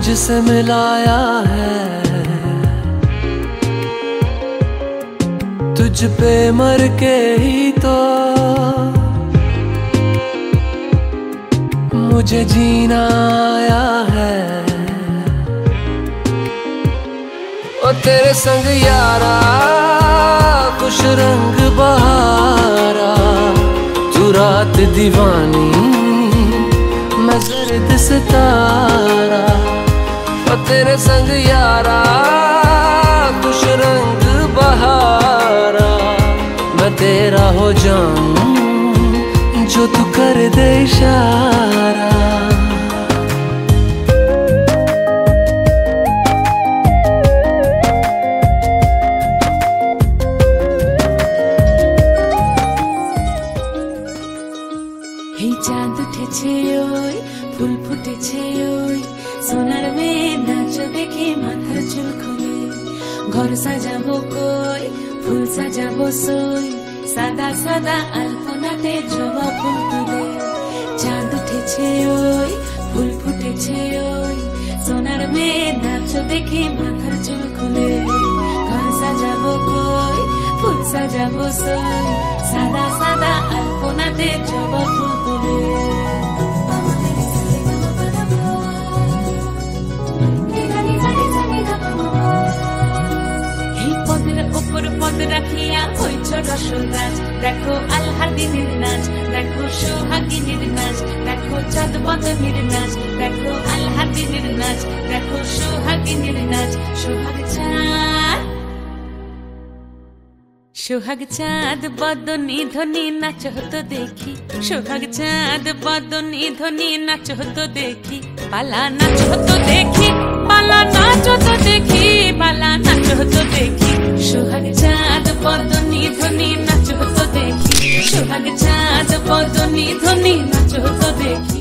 तुझसे मिलाया है, तुझ पे मर के ही तो मुझे जीना आया है। ओ तेरे संग यारा कुछ रंग बहारा, तू रात दीवानी मैं जर्द सितारा। ओ तेरे संग यारा कुछ रंग बहारा, मैं तेरा हो जाऊं जो तू कर दे इशारा। চাঁদ উঠেছে ওই ফুল ফুটেছে ওই সোনার মেয়ে নাচ দেখে মাথার চুল খুলে। ঘর সাজাবো কই ফুল সাজাবো সই, সাদা সাদা আলপনাতে জবা ফুল তুলে। চাঁদ উঠেছে ওই ফুল ফুটেছে ওই সোনার মেয়ে নাচ দেখে মাথার চুল খুলে। ঘর সাজাবো কই ফুল সাজাবো সই, সাদা সাদা আলপনাতে জবা ফুল তুলে। উপর পদ রাখিয়া হইছ রসরাজ, দেখো আলহাদিনের নাচ, দেখো সোহাগিনীর নাচ, দেখো চাঁদ বদনের নাচ, দেখো আলহাদিনের নাচ, দেখো সোহাগিনীর নাচ। সোহাগ চাঁদ সোহাগ চাঁদ বদনী ধ্বনি নাচ হতো দেখি, সোহাগ চাঁদ বদনী ধ্বনি নাচ হতো দেখি। পালা নাচ হতো দেখি, পালা নাচ হতো দেখি, পালা নাচ হতো দেখি। সোহাগ চাঁদ বদনী ধ্বনি নাচ হতো দেখি, সোহাগ চাঁদ বদনী ধ্বনি নাচ হতো দেখি।